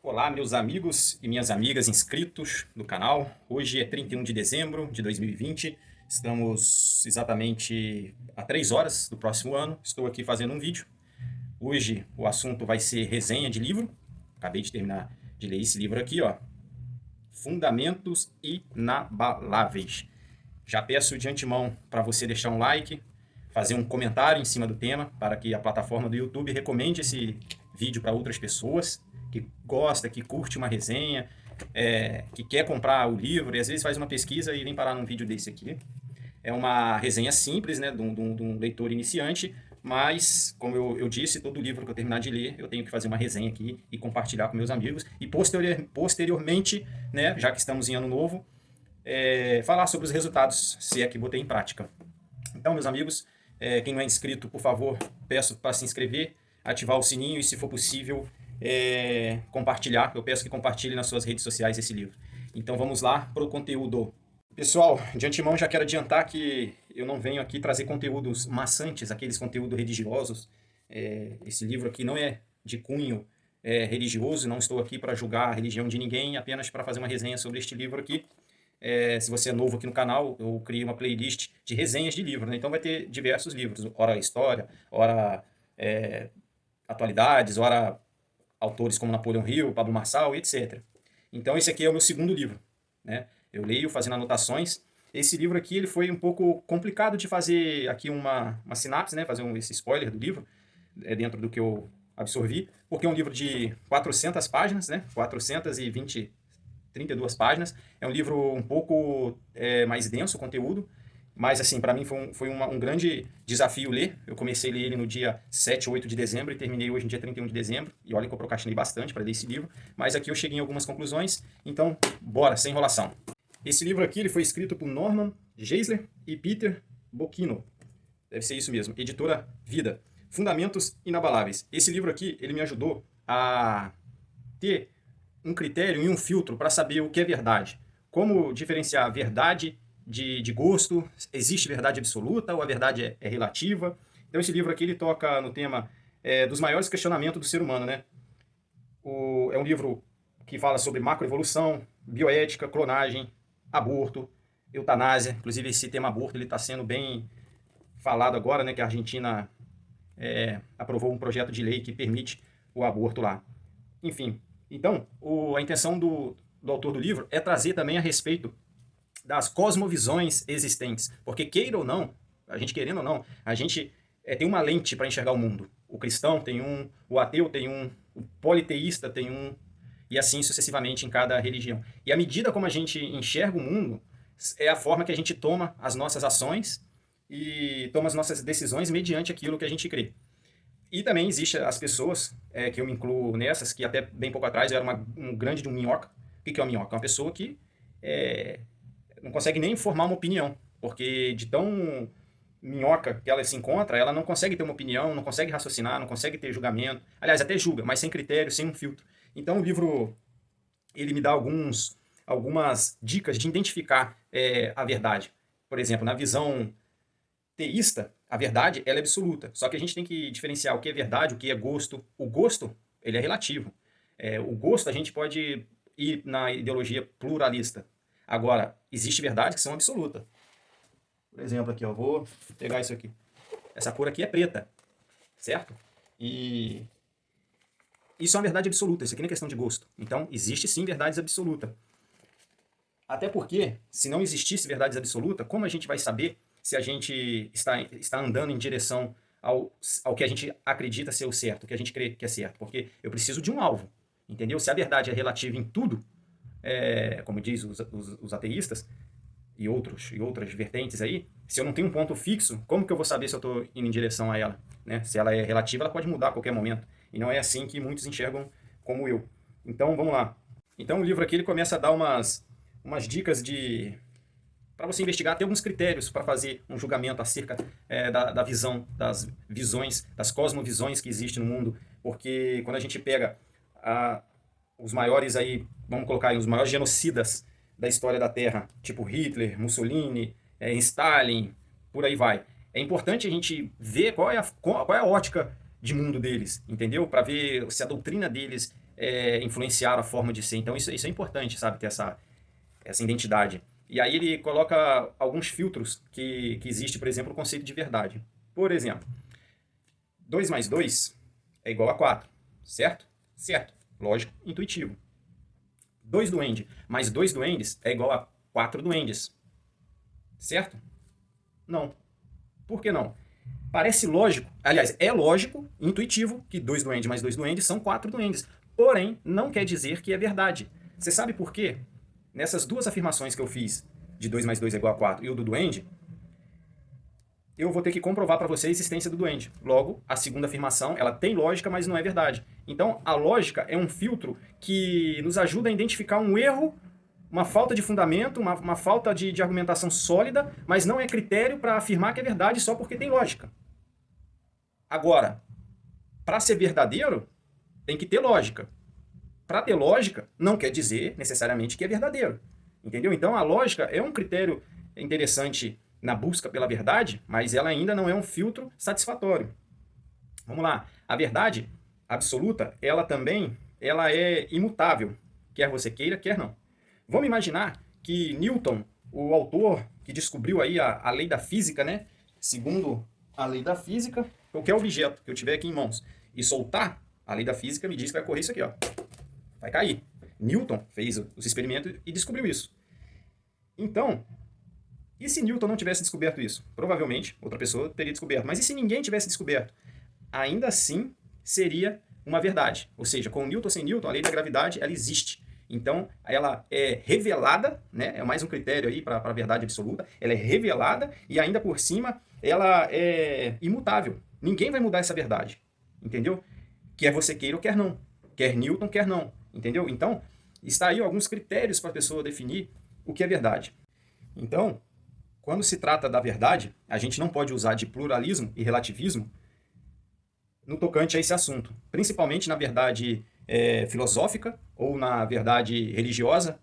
Olá, meus amigos e minhas amigas inscritos no canal. Hoje é 31 de dezembro de 2020. Estamos exatamente a 3 horas do próximo ano. Estou aqui fazendo um vídeo. Hoje o assunto vai ser resenha de livro. Acabei de terminar de ler esse livro aqui, ó. Fundamentos Inabaláveis. Já peço de antemão para você deixar um like, fazer um comentário em cima do tema, para que a plataforma do YouTube recomende esse vídeo para outras pessoas que gosta, que curte uma resenha, que quer comprar o livro e às vezes faz uma pesquisa e vem parar num vídeo desse aqui. É uma resenha simples, né, de um leitor iniciante, mas, como eu disse, todo livro que eu terminar de ler, eu tenho que fazer uma resenha aqui e compartilhar com meus amigos. E posteriormente, né, já que estamos em ano novo, falar sobre os resultados, se é que botei em prática. Então, meus amigos, quem não é inscrito, por favor, peço para se inscrever, ativar o sininho e, se for possível, compartilhar. Eu peço que compartilhe nas suas redes sociais esse livro. Então vamos lá para o conteúdo. Pessoal, de antemão já quero adiantar que eu não venho aqui trazer conteúdos maçantes, aqueles conteúdos religiosos. Esse livro aqui não é de cunho religioso, não estou aqui para julgar a religião de ninguém, apenas para fazer uma resenha sobre este livro aqui. Se você é novo aqui no canal, eu criei uma playlist de resenhas de livros, né? Então vai ter diversos livros, ora história, ora atualidades, ora autores como Napoleão Hill, Pablo Marçal, etc. Então esse aqui é o meu segundo livro, né? Eu leio fazendo anotações. Esse livro aqui ele foi um pouco complicado de fazer aqui uma sinapse, né? Fazer esse spoiler do livro, dentro do que eu absorvi, porque é um livro de 400 páginas, né? 32 páginas. É um livro um pouco mais denso o conteúdo, mas assim, para mim foi um grande desafio ler. Eu comecei a ler ele no dia 7 ou 8 de dezembro e terminei hoje no dia 31 de dezembro. E olha que eu procrastinei bastante para ler esse livro, mas aqui eu cheguei em algumas conclusões, então bora, sem enrolação. Esse livro aqui ele foi escrito por Norman Geisler e Peter Bocchino. Deve ser isso mesmo, editora Vida. Fundamentos Inabaláveis. Esse livro aqui ele me ajudou a ter um critério e um filtro para saber o que é verdade. Como diferenciar verdade de gosto, existe verdade absoluta ou a verdade é relativa. Então esse livro aqui ele toca no tema dos maiores questionamentos do ser humano, né? É um livro que fala sobre macroevolução, bioética, clonagem, aborto, eutanásia. Inclusive esse tema aborto ele está sendo bem falado agora, né? Que a Argentina aprovou um projeto de lei que permite o aborto lá. Enfim, então a intenção do autor do livro é trazer também a respeito das cosmovisões existentes. Porque, queira ou não, a gente querendo ou não, a gente tem uma lente para enxergar o mundo. O cristão tem um, o ateu tem um, o politeísta tem um, e assim sucessivamente em cada religião. E à medida como a gente enxerga o mundo, é a forma que a gente toma as nossas ações e toma as nossas decisões mediante aquilo que a gente crê. E também existem as pessoas, que eu me incluo nessas, que até bem pouco atrás eu era um grande de um minhoca. O que é uma minhoca? É uma pessoa que não consegue nem formar uma opinião, porque de tão minhoca que ela se encontra, ela não consegue ter uma opinião, não consegue raciocinar, não consegue ter julgamento. Aliás, até julga, mas sem critério, sem um filtro. Então o livro ele me dá algumas dicas de identificar a verdade. Por exemplo, na visão teísta, a verdade ela é absoluta. Só que a gente tem que diferenciar o que é verdade, o que é gosto. O gosto ele é relativo. O gosto a gente pode ir na ideologia pluralista. Agora, existe verdades que são absolutas. Por exemplo, aqui, ó, vou pegar isso aqui. Essa cor aqui é preta, certo? E isso é uma verdade absoluta, isso aqui não é questão de gosto. Então, existe sim verdades absolutas. Até porque, se não existisse verdades absolutas, como a gente vai saber se a gente está andando em direção ao que a gente acredita ser o certo, o que a gente crê que é certo? Porque eu preciso de um alvo, entendeu? Se a verdade é relativa em tudo, como diz os ateístas e outras vertentes aí, se eu não tenho um ponto fixo, como que eu vou saber se eu estou indo em direção a ela? Né? Se ela é relativa, ela pode mudar a qualquer momento. E não é assim que muitos enxergam como eu. Então, vamos lá. Então, o livro aqui ele começa a dar umas dicas para você investigar, até alguns critérios para fazer um julgamento acerca da visão, das visões, das cosmovisões que existem no mundo. Porque quando a gente pega os maiores aí, vamos colocar aí, os maiores genocidas da história da Terra, tipo Hitler, Mussolini, Stalin, por aí vai. É importante a gente ver qual é a ótica de mundo deles, entendeu? Para ver se a doutrina deles influenciaram a forma de ser. Então isso é importante, sabe, ter essa identidade. E aí ele coloca alguns filtros que existe, por exemplo, o conceito de verdade. Por exemplo, 2 mais 2 é igual a 4, certo? Certo. Lógico, intuitivo. 2 duende mais 2 duendes é igual a 4 duendes. Certo? Não. Por que não? Parece lógico, aliás, é lógico, intuitivo, que 2 duendes mais 2 duendes são 4 duendes. Porém, não quer dizer que é verdade. Você sabe por quê? Nessas duas afirmações que eu fiz, de 2 mais 2 é igual a 4 e o do duende, eu vou ter que comprovar para você a existência do duende. Logo, a segunda afirmação, ela tem lógica, mas não é verdade. Então, a lógica é um filtro que nos ajuda a identificar um erro, uma falta de fundamento, uma falta de argumentação sólida, mas não é critério para afirmar que é verdade só porque tem lógica. Agora, para ser verdadeiro, tem que ter lógica. Para ter lógica, não quer dizer necessariamente que é verdadeiro. Entendeu? Então, a lógica é um critério interessante na busca pela verdade, mas ela ainda não é um filtro satisfatório. Vamos lá. A verdade absoluta, ela é imutável, quer você queira, quer não. Vamos imaginar que Newton, o autor que descobriu aí a lei da física, né? Segundo a lei da física, qualquer objeto que eu tiver aqui em mãos e soltar, a lei da física me diz que vai correr isso aqui, ó. Vai cair. Newton fez os experimentos e descobriu isso. Então, e se Newton não tivesse descoberto isso? Provavelmente outra pessoa teria descoberto. Mas e se ninguém tivesse descoberto? Ainda assim seria uma verdade. Ou seja, com Newton ou sem Newton, a lei da gravidade ela existe. Então, ela é revelada, né? É mais um critério aí para a verdade absoluta. Ela é revelada e ainda por cima ela é imutável. Ninguém vai mudar essa verdade. Entendeu? Quer você queira ou quer não. Quer Newton, quer não. Entendeu? Então, está aí alguns critérios para a pessoa definir o que é verdade. Então, quando se trata da verdade, a gente não pode usar de pluralismo e relativismo no tocante a esse assunto. Principalmente na verdade filosófica ou na verdade religiosa,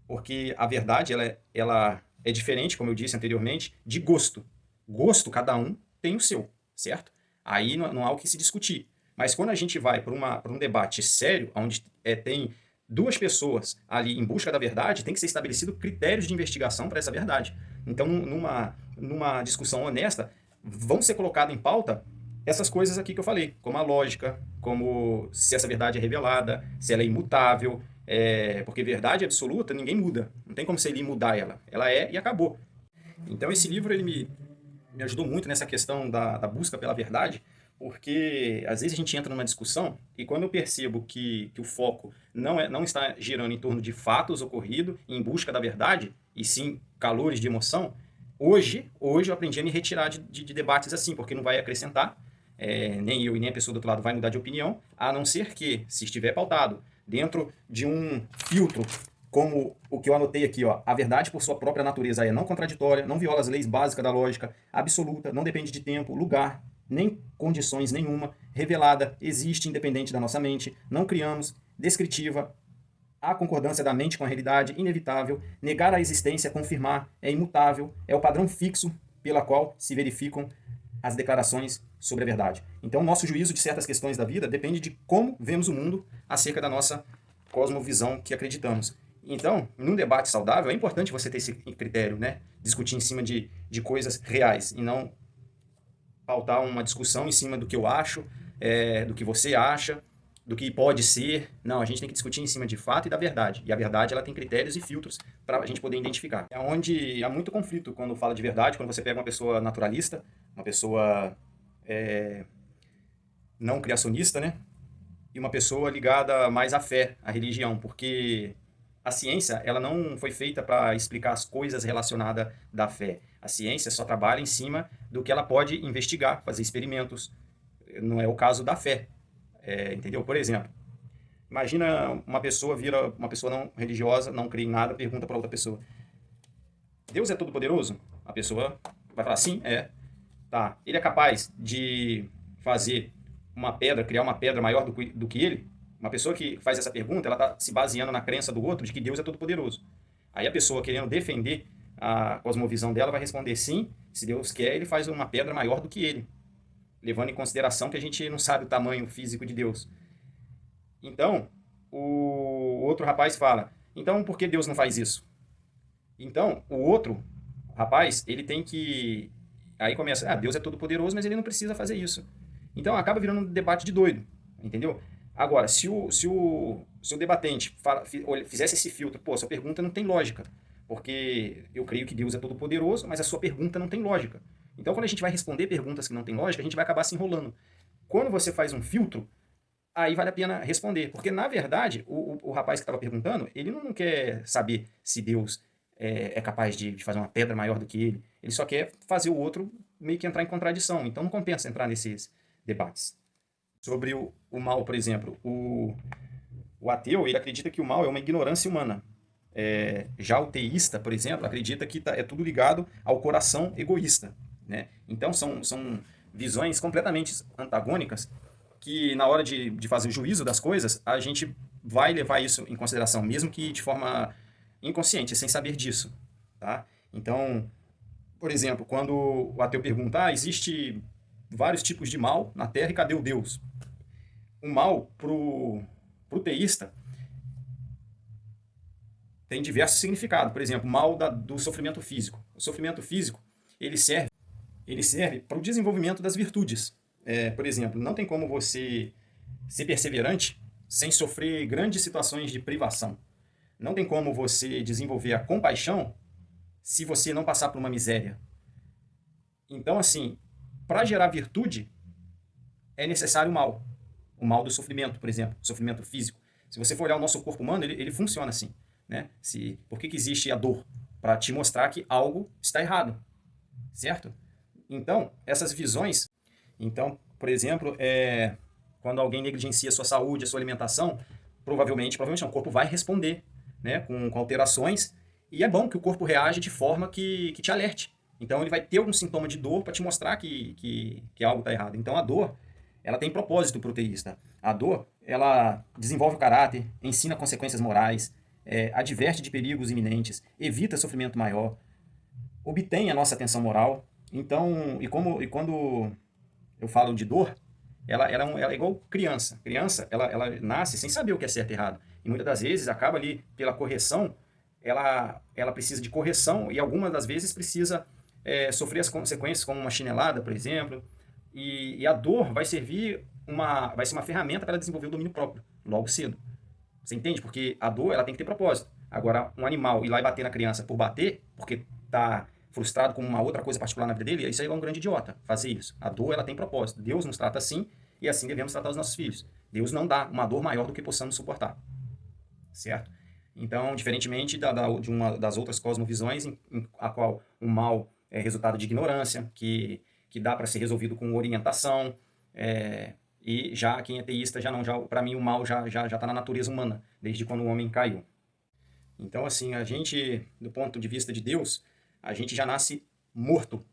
porque a verdade ela é diferente, como eu disse anteriormente, de gosto. Gosto, cada um tem o seu, certo? Aí não há o que se discutir. Mas quando a gente vai para um debate sério, onde tem duas pessoas ali em busca da verdade, tem que ser estabelecido critérios de investigação para essa verdade. Então, numa discussão honesta, vão ser colocadas em pauta essas coisas aqui que eu falei, como a lógica, como se essa verdade é revelada, se ela é imutável, porque verdade absoluta ninguém muda, não tem como você ir mudar ela, ela é e acabou. Então esse livro ele me ajudou muito nessa questão da busca pela verdade, porque às vezes a gente entra numa discussão e quando eu percebo que o foco não está girando em torno de fatos ocorridos em busca da verdade, e sim calores de emoção, hoje eu aprendi a me retirar de debates assim, porque não vai acrescentar, nem eu e nem a pessoa do outro lado vai mudar de opinião, a não ser que, se estiver pautado dentro de um filtro, como o que eu anotei aqui, ó, a verdade por sua própria natureza é não contraditória, não viola as leis básicas da lógica, absoluta, não depende de tempo, lugar, nem condições nenhuma, revelada, existe independente da nossa mente, não criamos, descritiva, a concordância da mente com a realidade, inevitável, negar a existência, confirmar, é imutável, é o padrão fixo pela qual se verificam as declarações sobre a verdade. Então, nosso juízo de certas questões da vida depende de como vemos o mundo acerca da nossa cosmovisão que acreditamos. Então, num debate saudável, é importante você ter esse critério, né? Discutir em cima de coisas reais e não pautar uma discussão em cima do que eu acho, do que você acha, do que pode ser. Não, a gente tem que discutir em cima de fato e da verdade. E a verdade ela tem critérios e filtros para a gente poder identificar. É onde há muito conflito quando fala de verdade, quando você pega uma pessoa naturalista, uma pessoa não criacionista, né? E uma pessoa ligada mais à fé, à religião, porque a ciência ela não foi feita para explicar as coisas relacionadas da fé. A ciência só trabalha em cima do que ela pode investigar, fazer experimentos. Não é o caso da fé. Entendeu? Por exemplo, imagina uma pessoa vira uma pessoa não religiosa, não crê em nada, pergunta para outra pessoa: Deus é todo poderoso? A pessoa vai falar: sim, é. Tá. Ele é capaz de fazer uma pedra, criar uma pedra maior do que ele? Uma pessoa que faz essa pergunta, ela está se baseando na crença do outro de que Deus é todo poderoso. Aí a pessoa querendo defender a cosmovisão dela vai responder: sim, se Deus quer, ele faz uma pedra maior do que ele, levando em consideração que a gente não sabe o tamanho físico de Deus. Então, o outro rapaz fala, então por que Deus não faz isso? Então, o outro rapaz, ele tem que... Aí começa, Deus é todo poderoso, mas ele não precisa fazer isso. Então acaba virando um debate de doido, entendeu? Agora, se o debatente fizesse esse filtro, pô, sua pergunta não tem lógica, porque eu creio que Deus é todo poderoso, mas a sua pergunta não tem lógica. Então, quando a gente vai responder perguntas que não têm lógica, a gente vai acabar se enrolando. Quando você faz um filtro, aí vale a pena responder. Porque, na verdade, o rapaz que estava perguntando, ele não quer saber se Deus é capaz de fazer uma pedra maior do que ele. Ele só quer fazer o outro meio que entrar em contradição. Então, não compensa entrar nesses debates. Sobre o mal, por exemplo, o ateu, ele acredita que o mal é uma ignorância humana. Já o teísta, por exemplo, acredita que é tudo ligado ao coração egoísta, né? Então, são visões completamente antagônicas que, na hora de fazer o juízo das coisas, a gente vai levar isso em consideração, mesmo que de forma inconsciente, sem saber disso, tá? Então, por exemplo, quando o ateu pergunta, existe vários tipos de mal na Terra e cadê o Deus? O mal, pro teísta, tem diversos significados. Por exemplo, mal do sofrimento físico. O sofrimento físico, ele serve para o desenvolvimento das virtudes. Por exemplo, não tem como você ser perseverante sem sofrer grandes situações de privação. Não tem como você desenvolver a compaixão se você não passar por uma miséria. Então, assim, para gerar virtude, é necessário o mal. O mal do sofrimento, por exemplo, o sofrimento físico. Se você for olhar o nosso corpo humano, ele funciona assim, né? Por que existe a dor? Para te mostrar que algo está errado, certo? Então, essas visões... Então, por exemplo, quando alguém negligencia a sua saúde, a sua alimentação, provavelmente não, o corpo vai responder, né, com alterações, e é bom que o corpo reage de forma que te alerte. Então, ele vai ter algum sintoma de dor para te mostrar que algo está errado. Então, a dor, ela tem propósito para o teísta. A dor, ela desenvolve o caráter, ensina consequências morais, adverte de perigos iminentes, evita sofrimento maior, obtém a nossa atenção moral. Então, e quando eu falo de dor, ela é igual criança. Criança, ela nasce sem saber o que é certo e errado. E muitas das vezes acaba ali pela correção, ela precisa de correção e algumas das vezes precisa sofrer as consequências, como uma chinelada, por exemplo. E a dor vai ser uma ferramenta para ela desenvolver o domínio próprio, logo cedo. Você entende? Porque a dor ela tem que ter propósito. Agora, um animal ir lá e bater na criança por bater, porque está frustrado com uma outra coisa particular na vida dele, isso aí é um grande idiota fazer isso. A dor ela tem propósito. Deus nos trata assim e assim devemos tratar os nossos filhos. Deus não dá uma dor maior do que possamos suportar. Certo? Então, diferentemente de uma das outras cosmovisões, em a qual o mal é resultado de ignorância, que dá para ser resolvido com orientação, e já quem é teísta, para mim o mal já está na natureza humana, desde quando o homem caiu. Então, assim, a gente, do ponto de vista de Deus, a gente já nasce morto.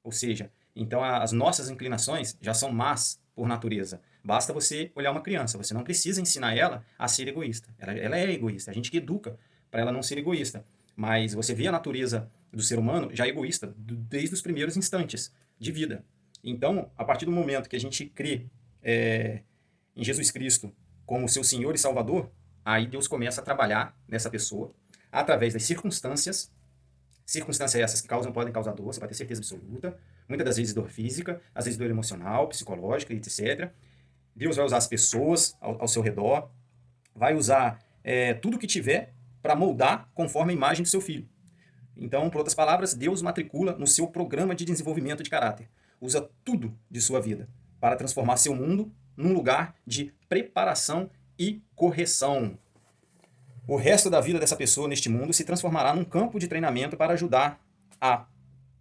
Ou seja, então as nossas inclinações já são más por natureza. Basta você olhar uma criança, você não precisa ensinar ela a ser egoísta. Ela é egoísta, a gente que educa para ela não ser egoísta. Mas você vê a natureza do ser humano já egoísta desde os primeiros instantes de vida. Então, a partir do momento que a gente crê em Jesus Cristo como seu Senhor e Salvador, aí Deus começa a trabalhar nessa pessoa através das circunstâncias essas que podem causar dor, você vai ter certeza absoluta, muitas das vezes dor física, às vezes dor emocional, psicológica, etc. Deus vai usar as pessoas ao seu redor, vai usar tudo que tiver para moldar conforme a imagem do seu filho. Então, por outras palavras, Deus matricula no seu programa de desenvolvimento de caráter. Usa tudo de sua vida para transformar seu mundo num lugar de preparação e correção. O resto da vida dessa pessoa neste mundo se transformará num campo de treinamento para ajudar a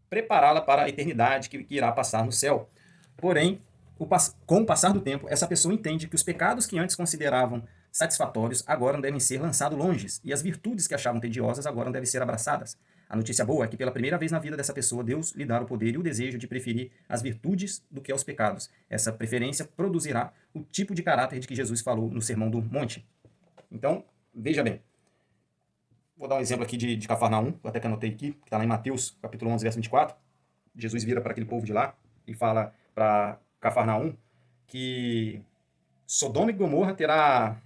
prepará-la para a eternidade que irá passar no céu. Porém, com o passar do tempo, essa pessoa entende que os pecados que antes consideravam satisfatórios agora devem ser lançados longe, e as virtudes que achavam tediosas agora devem ser abraçadas. A notícia boa é que pela primeira vez na vida dessa pessoa, Deus lhe dá o poder e o desejo de preferir as virtudes do que aos pecados. Essa preferência produzirá o tipo de caráter de que Jesus falou no Sermão do Monte. Então, veja bem. Vou dar um exemplo aqui de Cafarnaum, até que anotei aqui, que está lá em Mateus, capítulo 11, verso 24. Jesus vira para aquele povo de lá e fala para Cafarnaum que Sodoma e Gomorra terá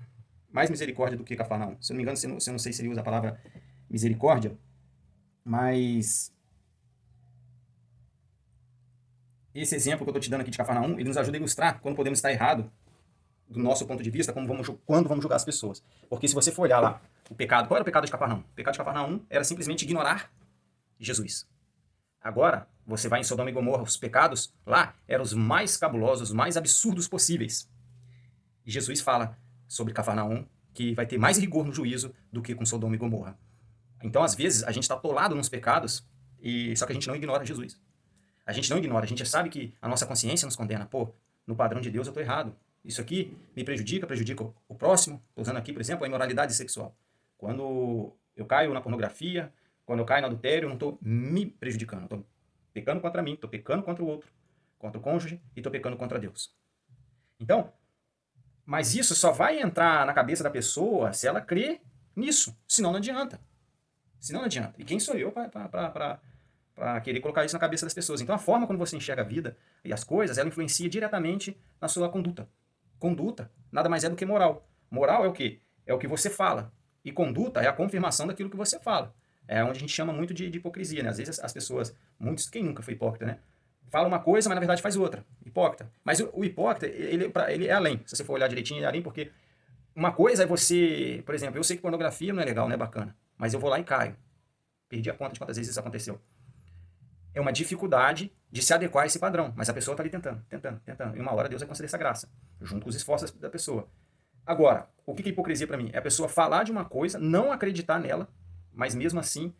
mais misericórdia do que Cafarnaum. Se eu não me engano, eu não sei se ele usa a palavra misericórdia, mas esse exemplo que eu estou te dando aqui de Cafarnaum, ele nos ajuda a ilustrar quando podemos estar errado do nosso ponto de vista, quando vamos julgar as pessoas. Porque se você for olhar lá, o pecado, qual era o pecado de Cafarnaum? O pecado de Cafarnaum era simplesmente ignorar Jesus. Agora, você vai em Sodoma e Gomorra, os pecados lá eram os mais cabulosos, os mais absurdos possíveis. E Jesus fala sobre Cafarnaum que vai ter mais rigor no juízo do que com Sodoma e Gomorra. Então, às vezes, a gente está atolado nos pecados, só que a gente não ignora Jesus. A gente não ignora, a gente sabe que a nossa consciência nos condena. Pô, no padrão de Deus eu estou errado. Isso aqui me prejudica o próximo. Estou usando aqui, por exemplo, a imoralidade sexual. Quando eu caio na pornografia, quando eu caio no adultério, eu não estou me prejudicando. Estou pecando contra mim, estou pecando contra o outro, contra o cônjuge e estou pecando contra Deus. Então, mas isso só vai entrar na cabeça da pessoa se ela crê nisso. Senão não adianta. Senão não adianta. E quem sou eu para querer colocar isso na cabeça das pessoas? Então a forma como você enxerga a vida e as coisas, ela influencia diretamente na sua conduta. Conduta nada mais é do que moral. Moral é o quê? É o que você fala. E conduta é a confirmação daquilo que você fala. É onde a gente chama muito de hipocrisia, né? Às vezes as pessoas, muitos, quem nunca foi hipócrita, né? Fala uma coisa, mas na verdade faz outra. Hipócrita. Mas o hipócrita, ele é além. Se você for olhar direitinho, ele é além, porque uma coisa é você... Por exemplo, eu sei que pornografia não é legal, não é bacana. Mas eu vou lá e caio. Perdi a conta de quantas vezes isso aconteceu. É uma dificuldade de se adequar a esse padrão. Mas a pessoa está ali tentando. E uma hora Deus vai conceder essa graça, junto com os esforços da pessoa. Agora, o que é hipocrisia para mim? É a pessoa falar de uma coisa, não acreditar nela, mas mesmo assim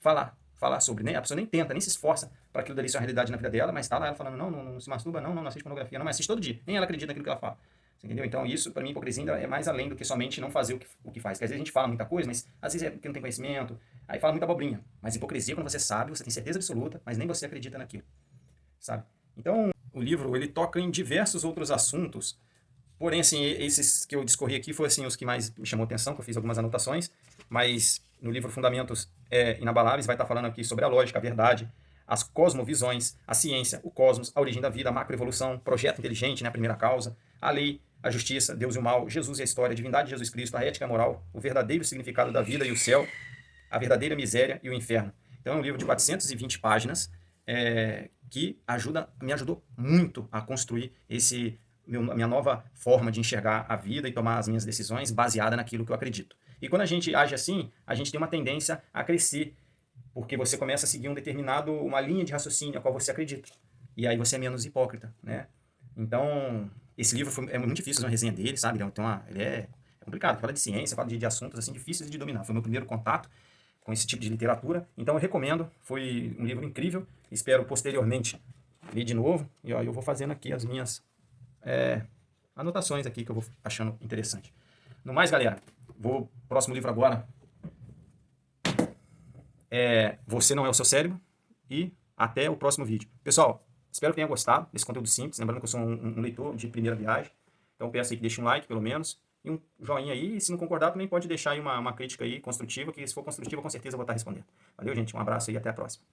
falar sobre, né? A pessoa nem tenta, nem se esforça para aquilo dali ser uma realidade na vida dela, mas está lá ela falando, não se masturba, não assiste pornografia, não, mas assiste todo dia. Nem ela acredita naquilo que ela fala. Você entendeu? Então isso, para mim, hipocrisia ainda é mais além do que somente não fazer o que faz. Porque às vezes a gente fala muita coisa, mas às vezes é porque não tem conhecimento, aí fala muita abobrinha. Mas hipocrisia, quando você sabe, você tem certeza absoluta, mas nem você acredita naquilo, sabe? Então, o livro, ele toca em diversos outros assuntos. Porém, assim, esses que eu discorri aqui foram assim, os que mais me chamou a atenção, que eu fiz algumas anotações, mas no livro Fundamentos Inabaláveis vai estar falando aqui sobre a lógica, a verdade, as cosmovisões, a ciência, o cosmos, a origem da vida, a macroevolução, projeto inteligente, né, a primeira causa, a lei, a justiça, Deus e o mal, Jesus e a história, a divindade de Jesus Cristo, a ética e a moral, o verdadeiro significado da vida e o céu, a verdadeira miséria e o inferno. Então é um livro de 420 páginas que me ajudou muito a construir minha nova forma de enxergar a vida e tomar as minhas decisões baseada naquilo que eu acredito. E quando a gente age assim, a gente tem uma tendência a crescer, porque você começa a seguir uma linha de raciocínio a qual você acredita. E aí você é menos hipócrita, né? Então, esse livro é muito difícil fazer uma resenha dele, sabe? Ele é complicado, fala de ciência, fala de assuntos assim difíceis de dominar. Foi meu primeiro contato com esse tipo de literatura, então eu recomendo, foi um livro incrível, espero posteriormente ler de novo, e ó, eu vou fazendo aqui as minhas anotações aqui que eu vou achando interessante. No mais, galera, próximo livro agora Você Não É o Seu Cérebro, e até o próximo vídeo. Pessoal, espero que tenham gostado desse conteúdo simples, lembrando que eu sou um leitor de primeira viagem, então peço aí que deixe um like, pelo menos, e um joinha aí, e se não concordar, também pode deixar aí uma crítica aí construtiva, que se for construtiva, com certeza eu vou estar respondendo. Valeu, gente, um abraço e até a próxima.